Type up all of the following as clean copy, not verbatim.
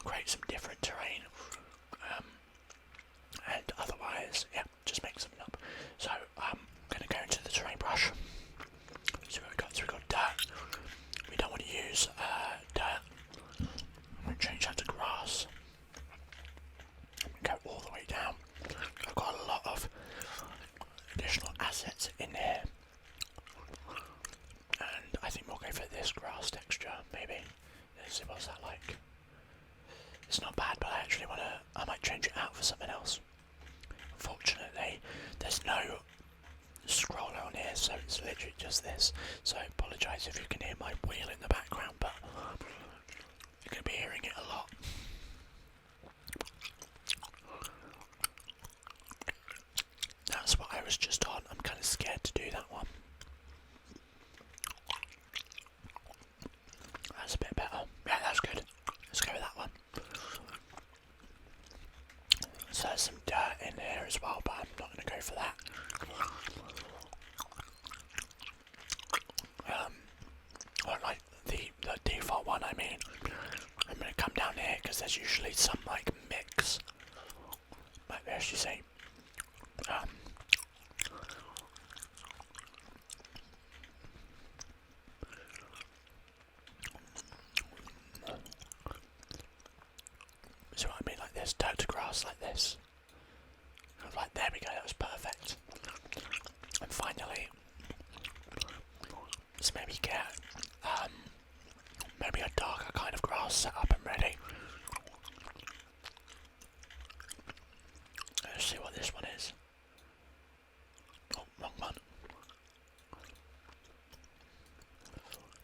create some different terrain. And otherwise, yeah, just make something up. So I'm going to go into the terrain brush. So we've got dirt. We don't want to use dirt. I'm going to change that to grass. Go all the way down. I've got a lot of additional assets in here. And I think we'll go for this grass texture, maybe. Let's see what's that like. It's not bad, but I might change it out for something else. Unfortunately, there's no scroller on here, so it's literally just this. So I apologise if you can hear my wheel in the background, but you're going to be hearing it a lot. That's what I was just on. I'm kind of scared to do that one. That's a bit better. Yeah, that's good. Let's go with that one. So there's some dirt in here as well, but I'm not going to go for that. Or like the default one, I mean. I'm going to come down here because there's usually some like mix. Like this, you see. So I mean like this, dirt to grass like this. Like there we go, that was perfect. And finally, let's maybe get maybe a darker kind of grass set up and ready. Let's see what this one is. Oh, wrong one.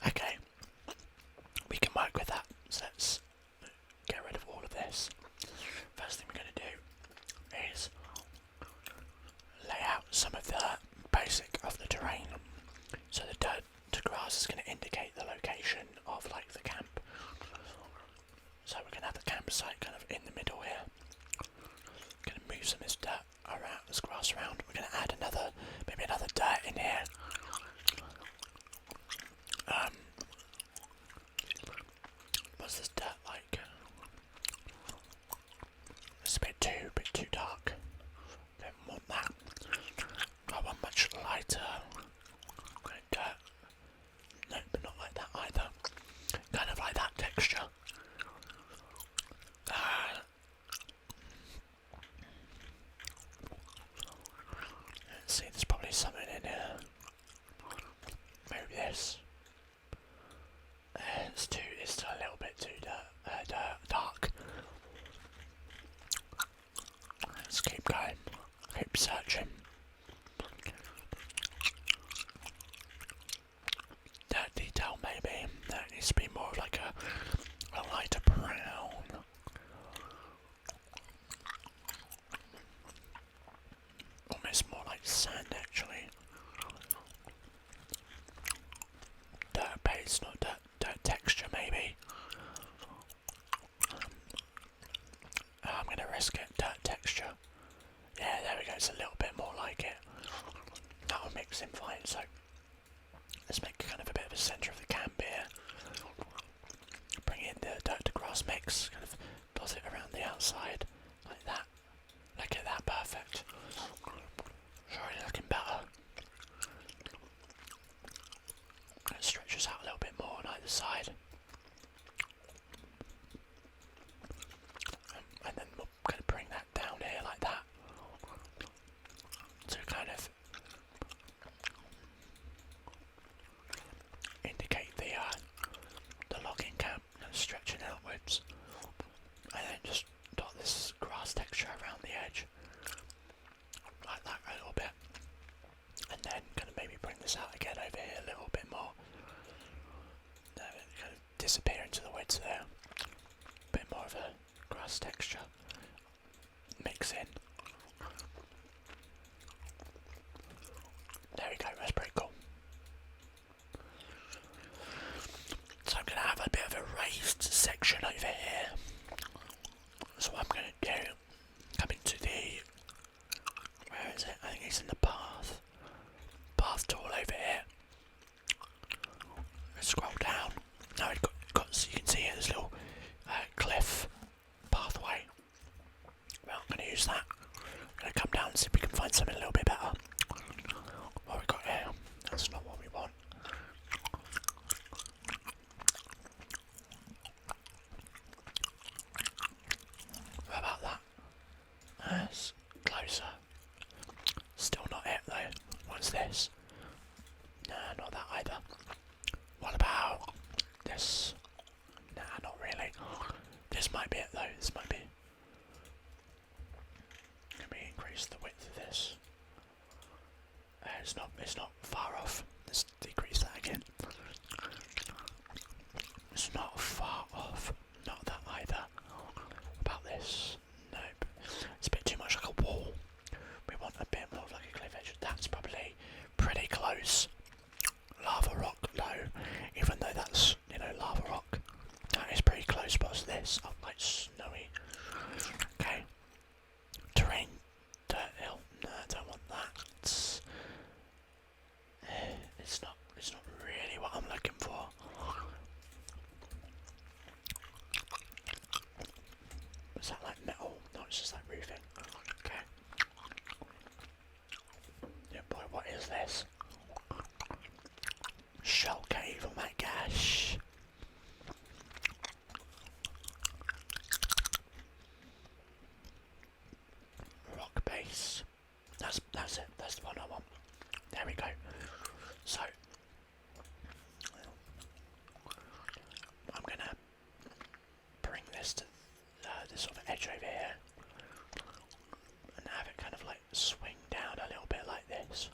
Okay, we can work with that. So let's get rid of all of this. First thing we're going to do is lay out some of the basic of the terrain. So the dirt to grass is going to indicate the location of like the camp. So we're going to have the campsite kind of in the middle here. Going to move some of this dirt around, this grass around. We're going to add maybe another dirt in here. What's this dirt like? It's a bit too dark. Don't want that. I want much lighter. Dirt. No, but not like that either. Kind of like that texture. Let's see, there's probably something in here. Maybe this. It's still a little bit too dark. Let's keep going. Keep searching. That detail maybe. That needs to be more of like a lighter brown. Almost more like sand actually. Dirt base, not dirt texture maybe. I'm going to risk it. Dirt texture. Yeah, there we go. It's a little bit more like it. That will mix in fine. So let's make kind of a bit of a centre of the camp here. Bring in the dirt to grass mix. Kind of dot it around the outside like that. Look at that, perfect. Surely looking better. Let's stretch this out a little bit more on either side. And then we'll kind of bring that down here like that. To kind of indicate the logging camp, kind of stretching outwards. And then just dot this grass texture around the edge. Like that a little bit. And then kind of maybe bring this out again over here a little bit more. Kind of disappear into the woods there. A bit more of a grass texture. Mix in. There we go, that's pretty cool. So I'm going to have a bit of a raised section over here. So what I'm going to do, come into the, where is it? I think it's in the path tool over here. Let's scroll down. Now we've got so you can see here, there's a little cliff something a little bit better. What we got here? That's not what we want. What about that? That's closer. Still not it though. What's this? Nah, not that either. What about this? Nah, not really. This might be it though. This might be. Let me increase the width of this. It's not far off. Let's decrease that again. It's not far off. Not that either. About this? Nope. It's a bit too much like a wall. We want a bit more like a cliff edge. That's probably pretty close. Lava rock, though. Even though that's, you know, lava rock. That is pretty close, but this, oh, like snowy. Okay. Terrain, dirt hill. No, I don't want that. It's not really what I'm looking for. Is that like metal? No, it's just like roofing. Okay. Yeah, boy, what is this? Shell cave, oh my gosh. Rock base. That's it. That's the one I want. There we go. So I'm gonna bring this to this sort of edge over here and have it kind of like swing down a little bit like this.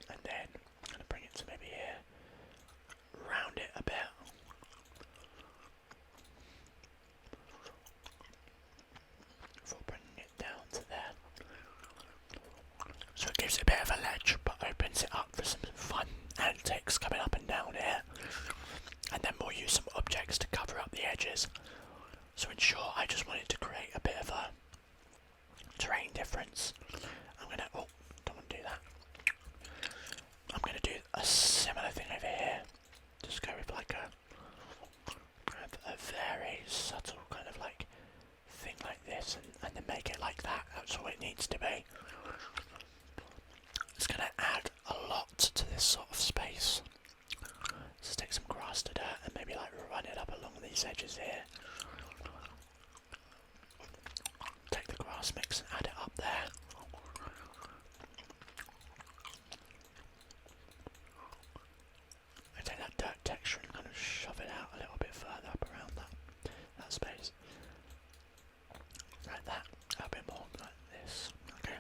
And then I'm gonna bring it to maybe here. Round it a bit. Before bringing it down to there. So it gives it a bit of a ledge, but opens it up for some fun antics coming up and down here. And then we'll use some objects to cover up the edges. So in short, I just wanted to create a bit of a terrain difference. I'm gonna, oh, don't want to do that. I'm gonna do a similar thing over here. Just go with like a very subtle kind of like thing like this, and then make it like that. That's all it needs to be. It's gonna add a lot to this sort of space. Let's take some grass to dirt and maybe like run it up along these edges here. Take the grass mix and add it up there. I take that dirt texture and kind of shove it out a little bit further up around that space. Like that. A bit more like this. Okay.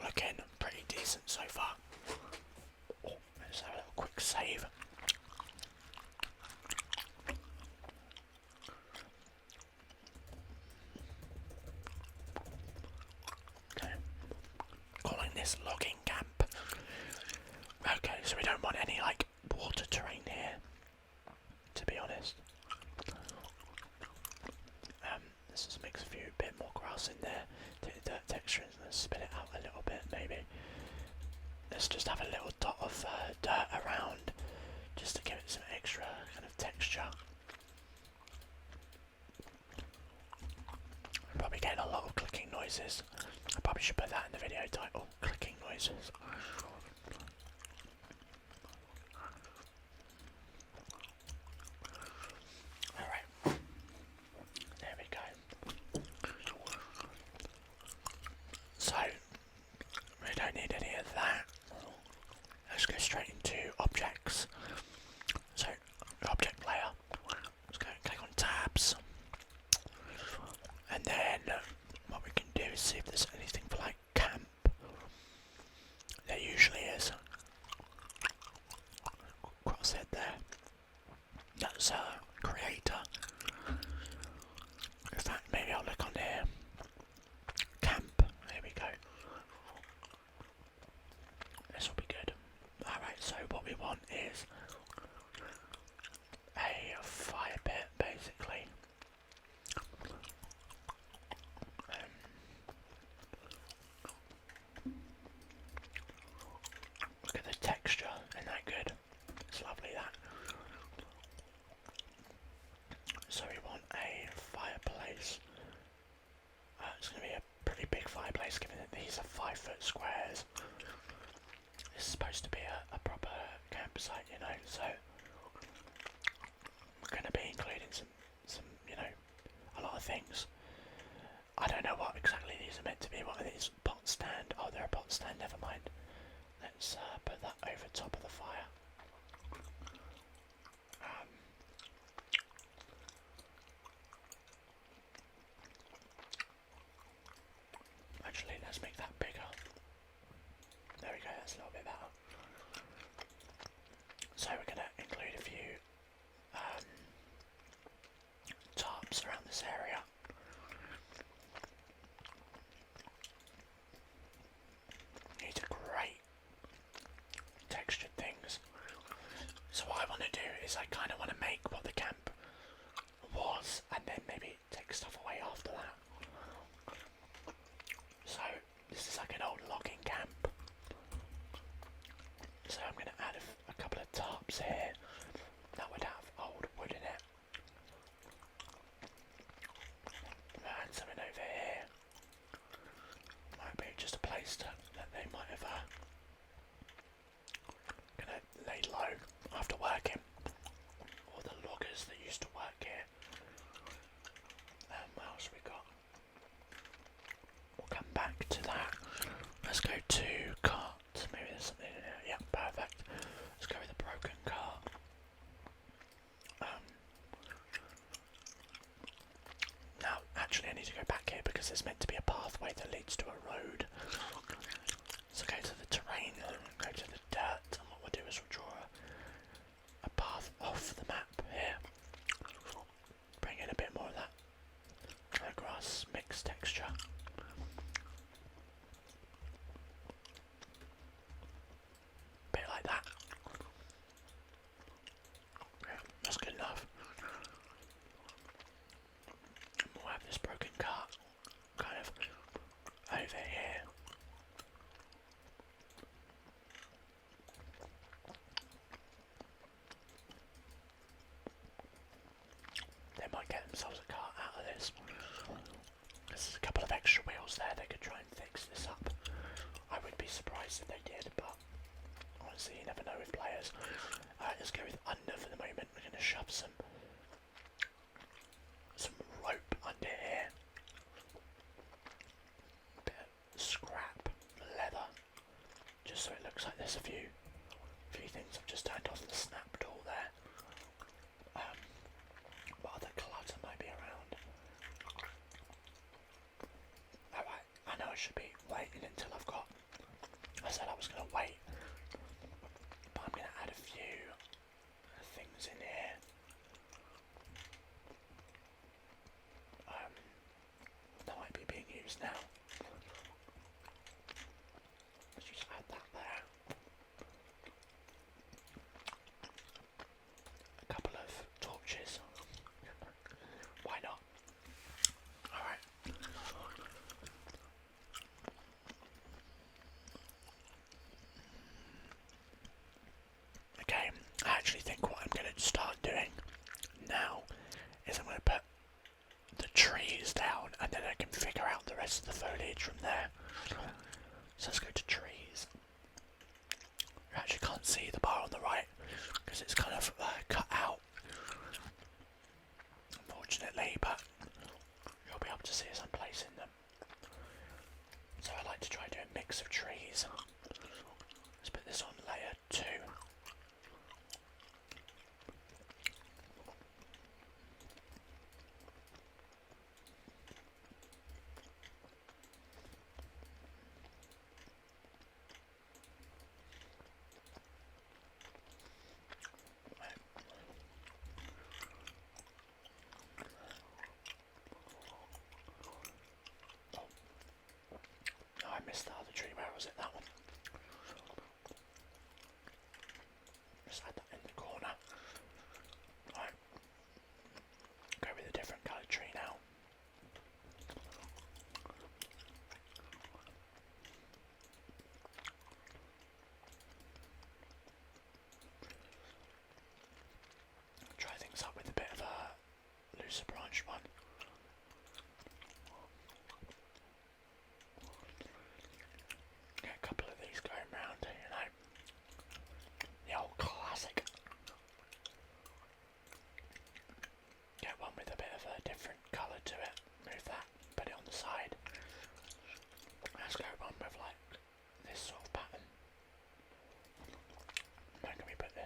Looking pretty decent so far. Oh, let's have a little quick save. Okay. Calling this logging camp. Okay, so we don't want any like water terrain here, to be honest. Let's just mix a bit more grass in there, take the dirt texture and then spin it out a little bit maybe. Let's just have a little dot of dirt around, just to give it some extra kind of texture. I'm probably getting a lot of clicking noises. I probably should put that in the video title, clicking noises. Alright, there we go. So, we don't need any of that. Let's go straight into objects. So, object layer. Let's go click on tabs. And then what we can do is see if there's anything for like camp. There usually is. Crosshead there. That's creator. In fact, maybe I'll look on here. Camp. There we go. This will be good. Alright, so what we want is a fire pit, basically. these are 5-foot squares. This is supposed to be a proper campsite, you know, so we're going to be including some, you know, a lot of things. I don't know what exactly these are meant to be. What are these? Pot stand? Oh, they're a pot stand, never mind. Let's put that over top of the fire. Actually, let's make that bigger. There we go, that's a little bit better. So we're going to include a few tarps around this area. These are great textured things. So what I want to do is I kind of want to make what the camp was and then maybe take stuff away after that. So this is like an old logging camp. So I'm going to add a couple of tarps here that would have old wood in it. And something over here. Might be just a place that they might have gonna lay low after working. All the loggers that used to work here. What else we got? We'll come back to that. Let's go to cart. Maybe there's something in here. Yeah, perfect. Let's go with a broken cart. Now, actually I need to go back here because there's meant to be a pathway that leads to a road. So go to the terrain, go to the dirt, and what we'll do is we'll draw a path off the map here. Bring in a bit more of that grass mixed texture. Bit like that. Yeah, that's good enough. And we'll have this broken cart kind of over here. They might get themselves a cart out of this. There's a couple of extra wheels there, they could try and fix this up. I would be surprised if they did, but honestly you never know with players. Let's go with under for the moment. We're going to shove some rope under here. Bit of scrap leather, just so it looks like there's a few things. I've just turned off the snap tool there. What other clutter might be around? Alright, I know I should be waiting until I've got... I said I was going to wait, but I'm going to add a few things in here. That might be being used now. Let's just add that there. A couple of torches. Why not? Alright. Okay, I actually think what I'm going to start doing now is I'm going to put the trees down and then I can figure out the rest of the foliage from there. So let's go to trees. You actually can't see the bar on the right because it's kind of cut out, unfortunately, but you'll be able to see as I'm placing them. So I like to try and do a mix of trees. Let's put this on layer 2. I missed the other tree. Where was it? That one. Just add that in the corner. Right. Go with a different coloured tree now. Try things up with a bit of a looser branch one.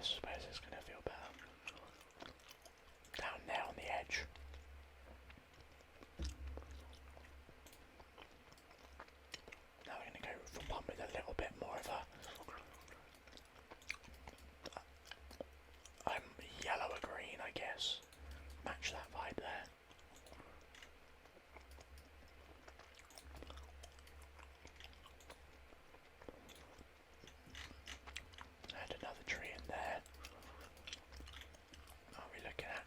this. Suppose it's going to feel better. Down there on the edge. Now we're going to go for one with a little bit more of a yellow or green, I guess. Match that vibe there. And another tree in there. What are we looking at?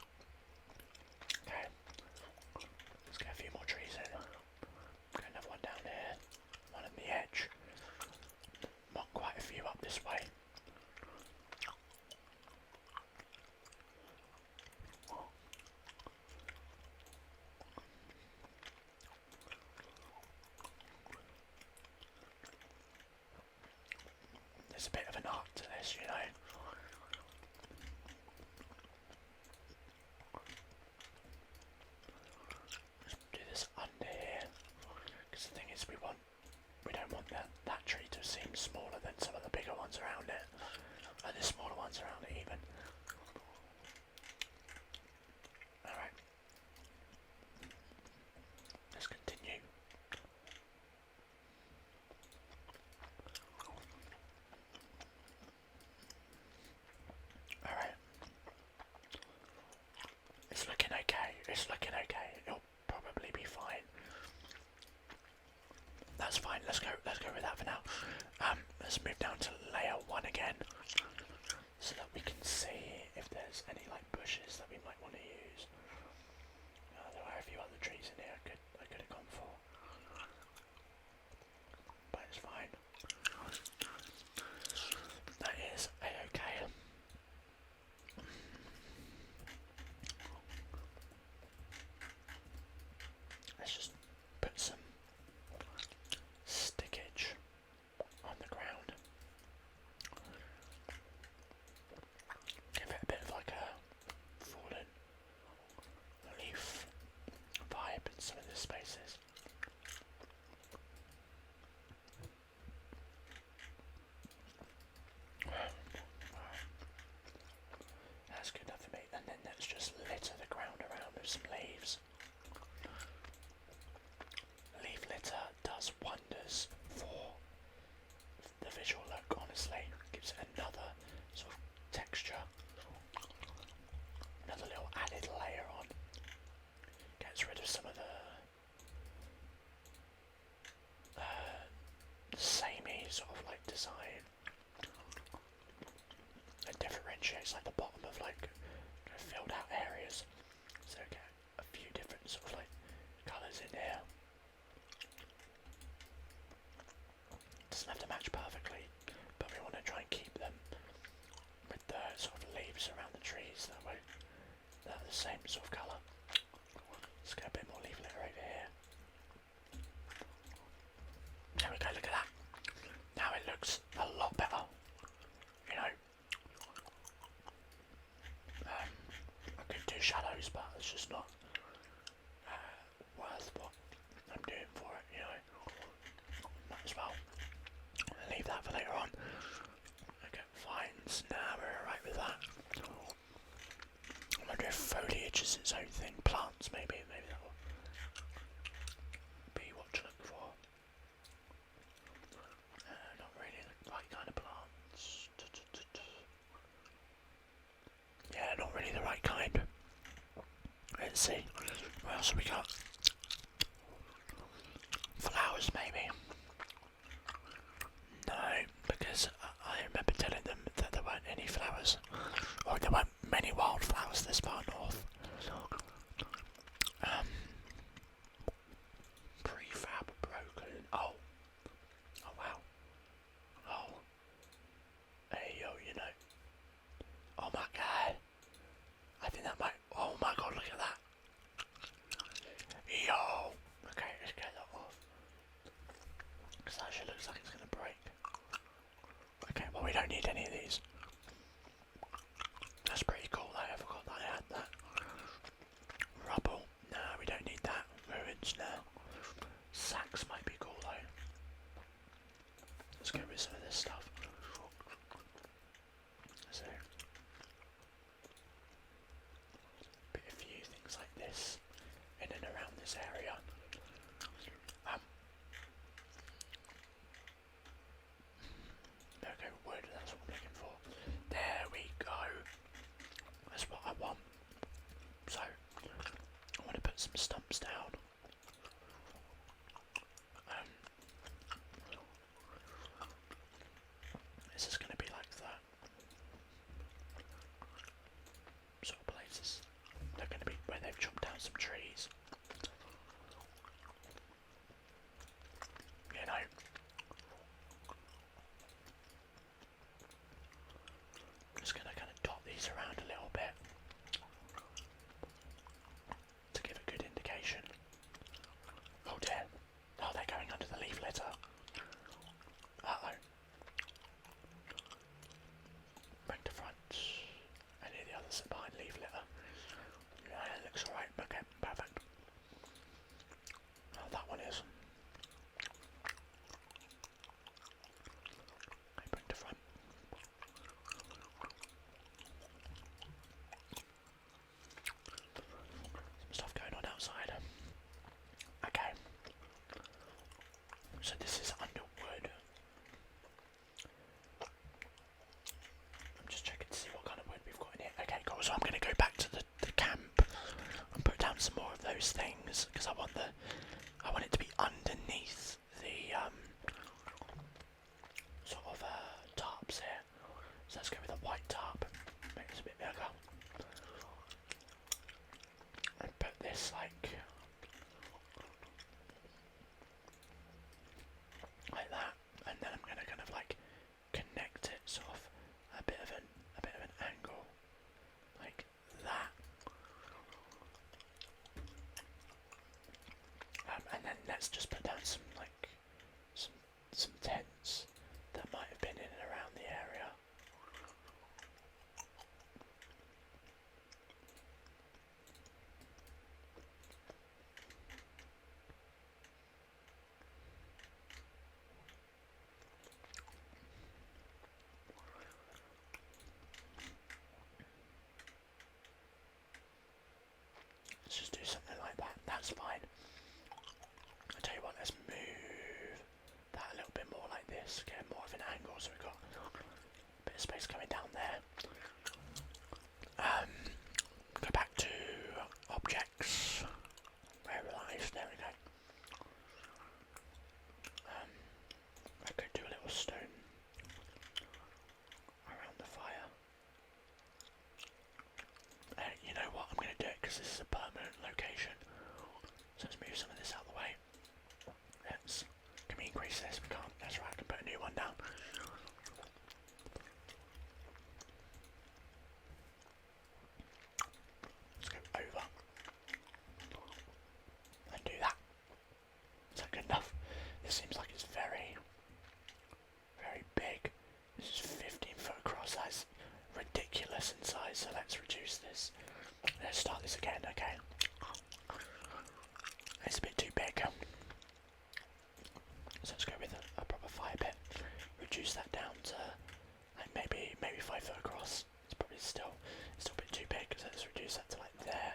Okay. Let's get a few more trees in. Got another one down here. One on the edge. Not quite a few up this way. There's a bit of an art to this, you know. Let's do this under here, because the thing is, we don't want that tree to seem smaller than some of the bigger ones around it, and the smaller ones around it even. All right, let's continue. Alright. It's looking okay. It's looking okay. It'll probably be fine. That's fine. Let's go with that for now. Let's move down to layer 1 again. So that we can see if there's any like bushes that we might want to use. There are a few other trees in here I could have gone for. But it's fine. That is a-okay. Let's just put some stickage on the ground. Give it a bit of like a fallen leaf vibe in some of the spaces. That's good enough for me. And then let's just litter the ground around with some leaves. Leaf litter does wonders for the visual look, honestly. Gives it another sort of texture. Another little added layer on. Gets rid of some of the samey sort of like design. It differentiates like the bottom of like filled out areas. So get a few different sort of like colours in here. Doesn't have to match perfectly, but we want to try and keep them with the sort of leaves around the trees, that way they're the same sort of colour. Let's get a bit more leaf litter over here. There we go, look at that. Now it looks a lot better, you know. I could do shadows, but it's just not worth what I'm doing for it, you know. Might as well leave that for later on. Okay, vines. Nah, we're alright with that. I wonder if foliage is its own thing. Plants, maybe that'll be what to look for. Not really the right kind of plants. Yeah, not really the right kind. Let's see. What else have we got? Flowers, maybe. No, because I remember telling them that there weren't any flowers, or there weren't many wildflowers this far north. Prefab broken. Oh wow. Oh, hey yo, you know. Oh my god. I think that might. Oh my god, look at that. Yo. Okay, let's get that off. Because that actually looks like it's gonna break. Okay, well we don't need any of these. That's pretty cool though, I forgot that I had that. Rubble, no we don't need that. Ruins now. Sacks might be cool though. Let's get rid of some of this stuff. So, So this is under wood. I'm just checking to see what kind of wood we've got in here. Okay, cool. So I'm going to go back to the camp and put down some more of those things because I want it to be underneath the sort of tarps here. So let's go with a white tarp. Make this a bit bigger. And put this like that, and then I'm going to kind of like connect it sort of a bit of an angle like that. And then let's just put down some like some tents that might have been in and around the area. Let's just do something like that. That's fine. I'll tell you what, let's move that a little bit more like this, get more of an angle so we've got a bit of space coming down there. Go back to objects. Where lies? There we go. I could do a little stone around the fire. You know what? I'm going to do it because this is a permanent location. So let's move some of this out of the way. Can we increase this? We can't. That's right. I can put a new one down. Let's go over and do that. Is that good enough? This seems like it's very, very big. This is 15 foot across. That's ridiculous in size. So let's reduce this. Let's start this again. Okay. It's a bit too big. So let's go with a proper fire pit. Reduce that down to like maybe 5 foot across. It's probably still a bit too big. So let's reduce that to like there.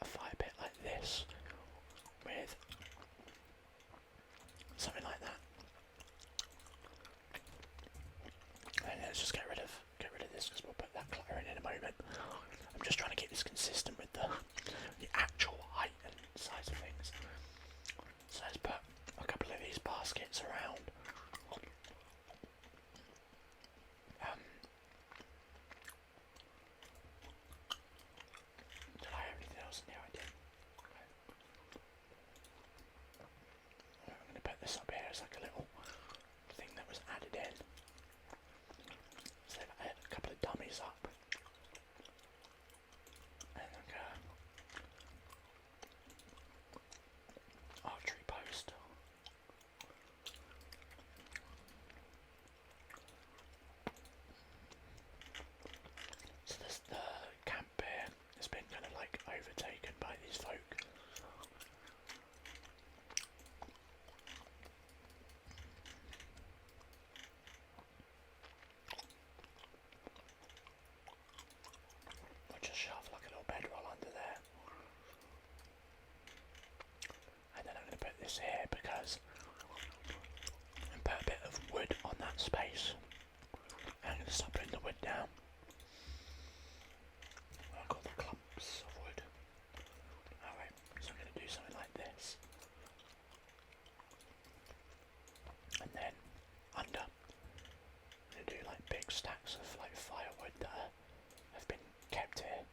A fire pit like this with something like that. And let's just get rid of this because we'll put that clutter in a moment. I'm just trying to keep this consistent with the actual height and size of things. So let's put a couple of these baskets around. Did I have anything else in here? I did. Okay. I'm going to put this up here as like a little thing that was added in. So they've added a couple of dummies up. And like a archery post. So this the camp here has been kind of like overtaken by these folk. We'll just shove like a little bedroll under there. And then I'm going to put this here because and put a bit of wood on that space. And I'm going to start putting the wood down. I've got the clumps of wood. Alright, so I'm going to do something like this. And then under, I'm going to do like big stacks of like firewood that have been kept here.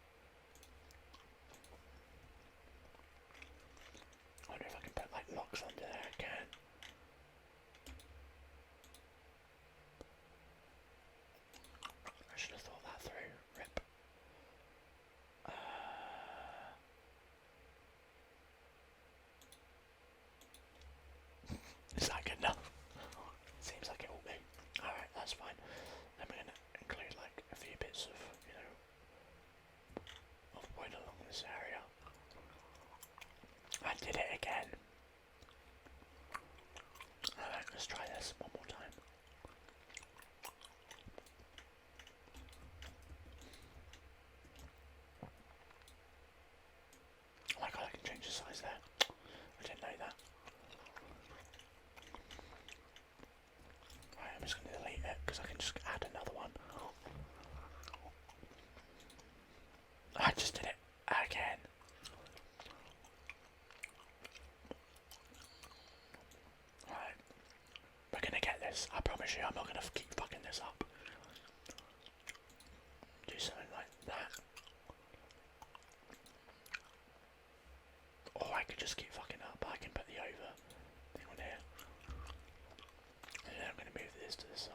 I wonder if I can put like locks under there again. I should have thought that through. Rip. Is that good enough? Seems like it will be. Alright, that's fine. Then we're going to include like a few bits of, of wood along this area. I did it again. Alright, let's try this one more time. Oh my god, I can change the size size there. I didn't know that. Right, I'm just going to delete it because I can just add another one. I just did it again. Right, we're going to get this. I promise you I'm not going to keep fucking this up. Do something like that. Or I could just keep fucking up. I can put the over thing on here. And then I'm going to move this to the side.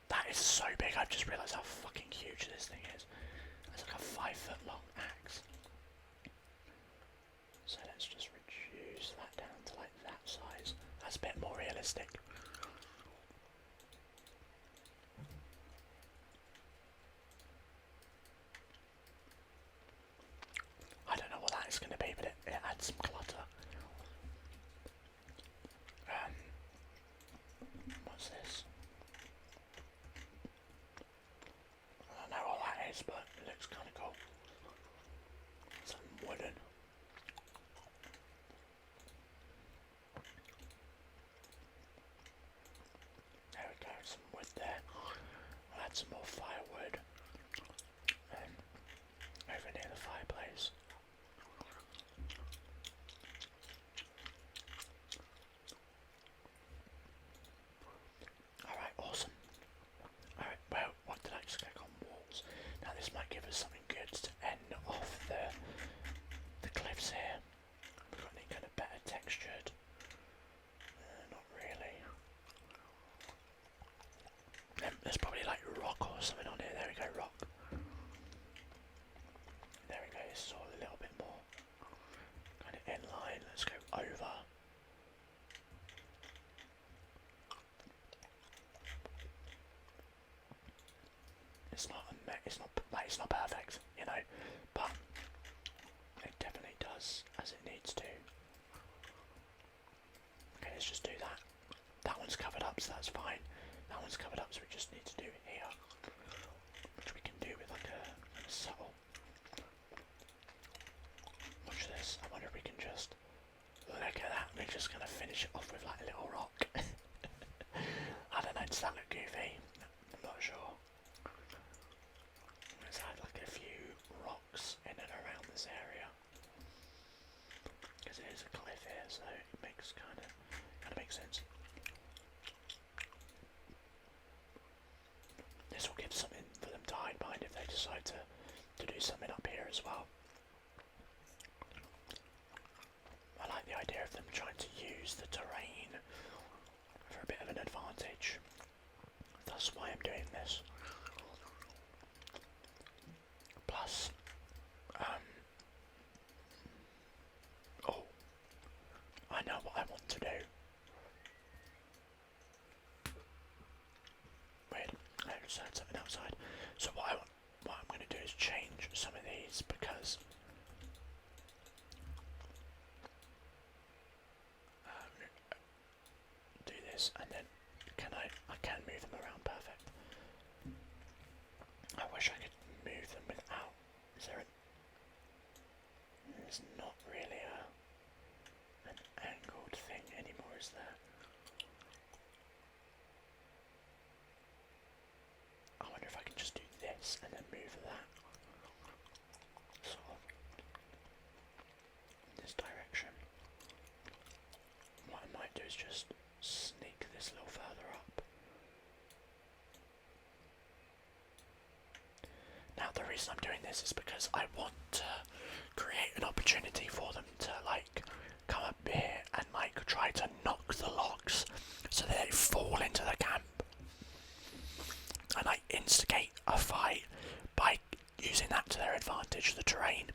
That is so big, I've just realised how fucking huge this thing is. It's like a 5 foot long axe. So let's just reduce that down to like that size. That's a bit more realistic. I don't know what that is going to be, but it adds some clutter. What's this? I don't know what that is, but it looks kind of cool. Some wooden. There we go, some wood there. I'll add some more firewood. And over near the fireplace. Alright, awesome. Alright, well, what did I just click on? Walls. Now this might give us something good to end off the cliffs here. We've got any kind of better textured? Not really. There's probably like rock or something on here. There we go, rock. There we go, this is all a little bit more kind of in line. Let's go over. It's not perfect, you know, but it definitely does as it needs to. Okay, let's just do that. That one's covered up, so that's fine. That one's covered up, so we just need to do here, which we can do with like a subtle. Watch this. I wonder if we can just look at that. We're just gonna finish it off with like a little rock. I don't know. Does that look goofy? I'm not sure. Let's add like a few rocks in and around this area because it is a cliff here, so it makes kind of makes sense. This will give something for them to hide behind if they decide to do something up here as well. I like the idea of them trying to use the terrain for a bit of an advantage. That's why I'm doing this. Plus, oh, I know what I want to do. Weird, I just heard something outside. So what I'm going to do is change some of these because do this and then I can move them around perfect. I wish I could move them without. There's not really an angled thing anymore, is there? I wonder if I can just do this and then move that sort of in this direction. What I might do is just sneak this a little further up. Now the reason I'm doing this is because I want to create an opportunity for them to like come up here and like try to knock the logs so that they fall into the camp and like instigate a fight by using that to their advantage, the terrain.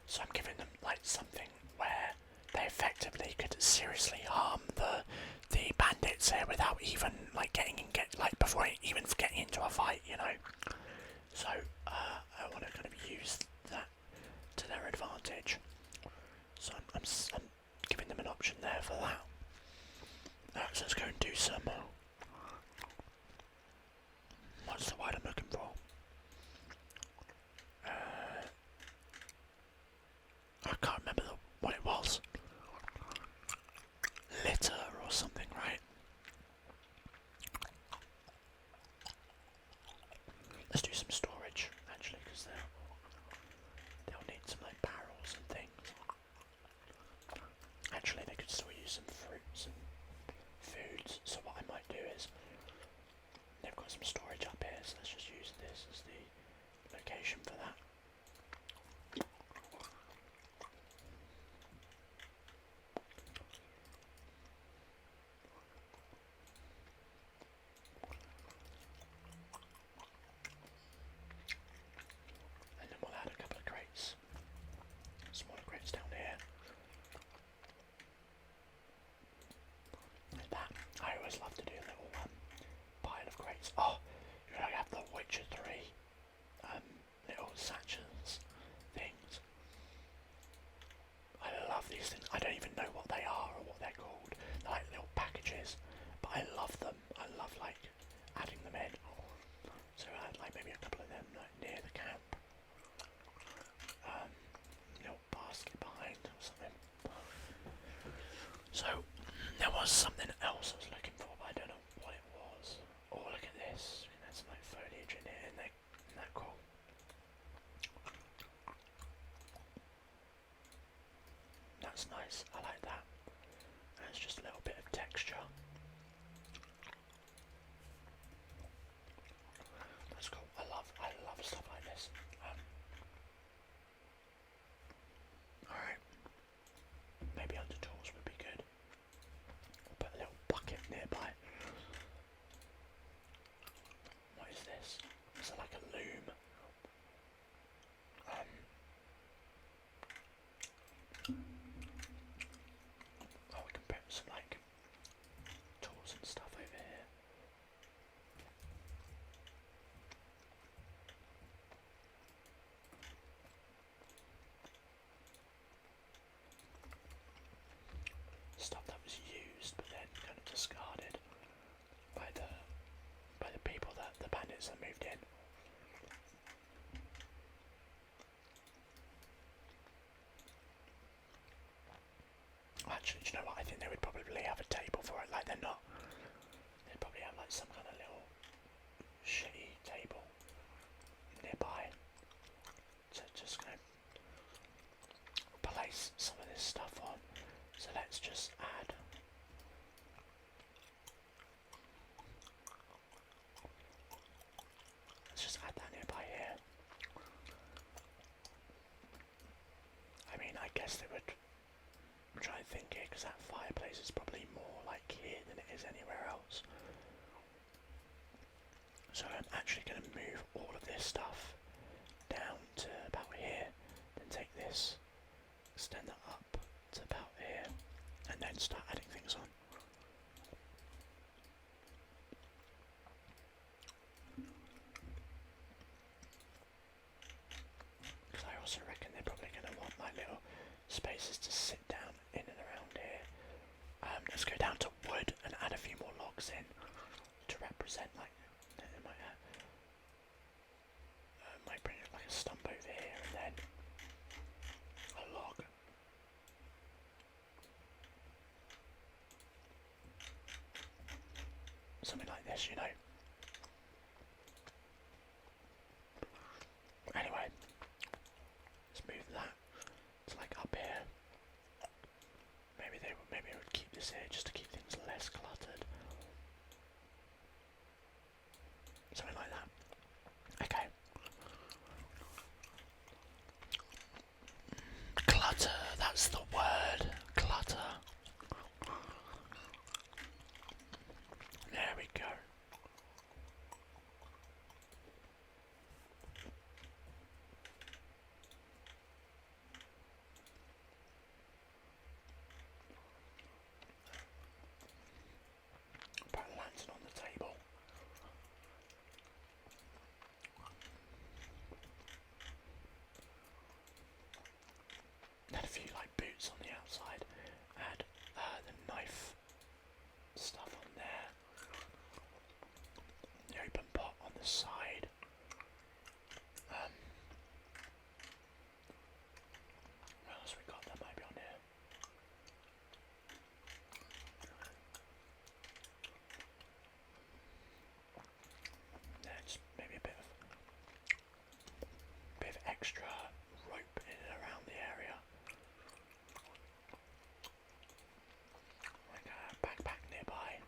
So I'm giving them like something where they effectively could seriously harm the bandits here without even like before even getting into a fight, you know. So I want to kind of use that to their advantage. some. What's the word I'm looking for? I can't remember what it was. Litter or something, right? Let's do some storage, actually, because they'll need some like barrels and things. Actually, they could still use some fruits and foods. So what I might do is, they've got some storage up here, so let's just use this as the location for that. And then we'll add a couple of crates, smaller crates down here. Like that. I always love to do a little pile of crates. Oh, you know, I have the Witcher 3 little satchels things. I love these things. I don't even know what they are or what they're called. They're like little packages, but I love them. I love like adding them in. So I had like maybe a couple of them like near the camp. Little basket behind or something. So there was something else I was looking for, but I don't know what it was. Oh, look at this. There's some like foliage in here, isn't that cool? That's nice, I like that. And it's just a little bit of texture. That's cool. I love stuff like this. Alright. Maybe under tools would be good. We'll put a little bucket nearby. What is this? Is it like a loom? Oh, we can put some like tools and stuff over here. Stuff that was used but then kind of discarded by the people that the bandits that moved in. Actually, do you know what? I think they would probably have a table for it. Like they'd probably have like some kind of little shitty table nearby to just kind of place some of this stuff on. So let's just add. Let's just add that nearby here. I mean, I guess they would. I'm trying to think here, because that fireplace is probably more like here than it is anywhere else. So I'm actually going to move all of this stuff down to about here, then take this, extend that up to about here, and then start adding things on. Because I also reckon they're probably going to want like little spaces to sit down in and around here. Let's go down to wood and add a few more logs in to represent like it might bring it like a stump over here and then a log. Something like this, you know. Anyway, let's move that to like up here. Maybe I would keep this here just to keep things less cluttered. Something like that. Okay. Clutter, that's the word. Clutter. There we go. the side. What else we got? That might be on here. There's maybe a bit of extra rope in and around the area. Like a backpack nearby.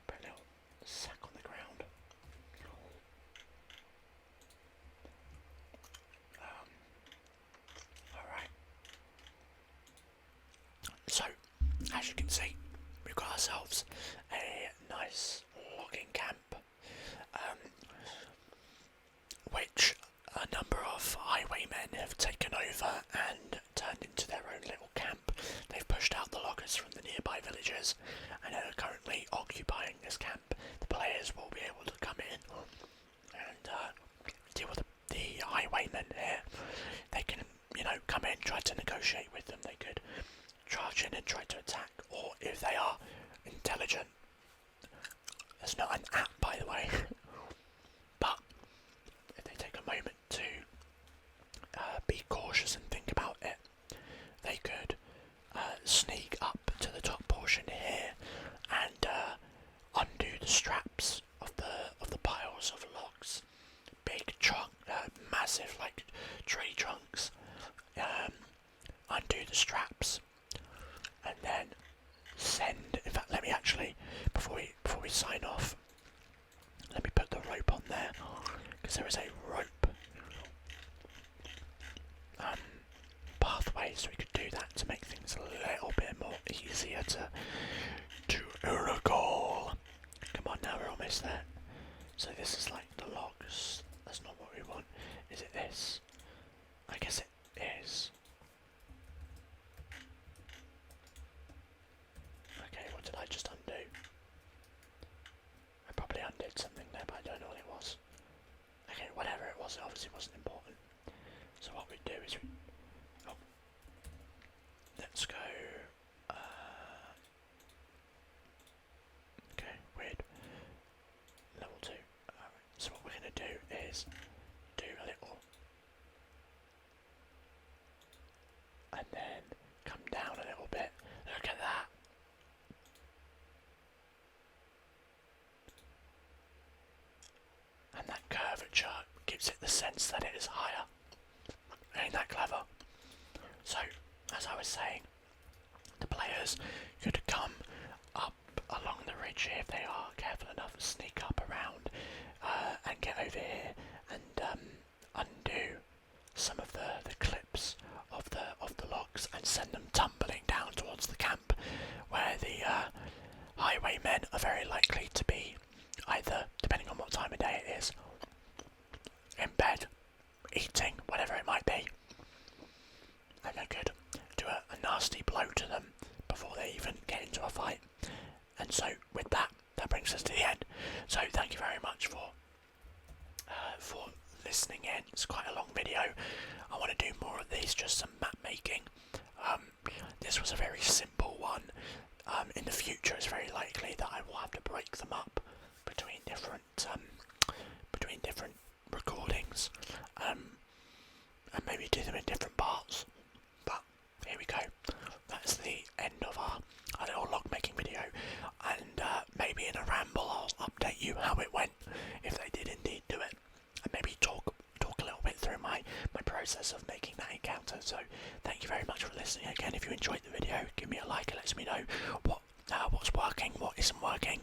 Put a little sack on the ground. Alright. So, as you can see, we've got ourselves a nice logging camp, which a number of highwaymen have taken over and turned into their own little camp. They've pushed out the loggers from the nearby villages and are currently occupying this camp. The players will be able to come in and deal with the highwaymen here. They can, come in, try to negotiate with them. They could charge in and try to attack, or if they are intelligent. There's not an app, by the way, but if they take a moment to be cautious and think about it, they could sneak up to the top portion here and undo the straps of the piles of logs, big massive like tree trunks. Undo the straps, and then send. In fact, let me actually, before we sign off, let me put the rope on there, because there is a rope pathway, so we could do that to make things a little bit more easier to recall. Come on, now we're almost there. So this is like the logs. That's not what we want. Is it this? I guess it is. Okay, what did I just undo? I probably undid something there, but I don't know what it was. Okay, whatever it was, it obviously wasn't important. So what we do is let's go. Okay, weird. Level 2. Alright, so what we're going to do is do a little, and then come down a little bit. Look at that. And that curvature gives it the sense that it is higher. Ain't that clever? So, as I was saying, the players could come up along the ridge here if they are careful enough to sneak up around and get over here and undo some of the clips of the logs and send them tumbling down towards the camp, where the highwaymen are very likely to be either, depending on what time of day it is, in bed, eating, whatever it might be, and they could do a nasty blow to them before they even get into a fight. And so with that brings us to the end. So thank you very much for listening in. It's quite a long video. I want to do more of these, just some map making. This was a very simple one. In the future it's very likely that I will have to break them up between different recordings, and maybe do them in different parts. But here we go. That's the end of our little log making video, and maybe in a ramble I'll update you how it went, if they did indeed do it, and maybe talk a little bit through my process of making that encounter. So thank you very much for listening again. If you enjoyed the video, give me a like. It lets me know what's working, what isn't working,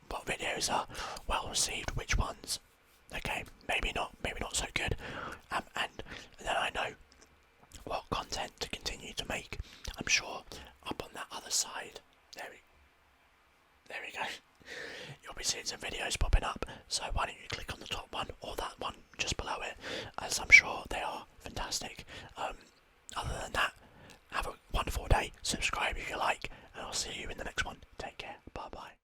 what videos are well received, which ones, okay, maybe not so good, and then I know what content to continue to make. I'm sure up on that other side, there we go, you'll be seeing some videos popping up, so why don't you click on the top one or that one just below it, as I'm sure they are fantastic. Other than that, have a wonderful day, subscribe if you like, and I'll see you in the next one. Take care, bye bye.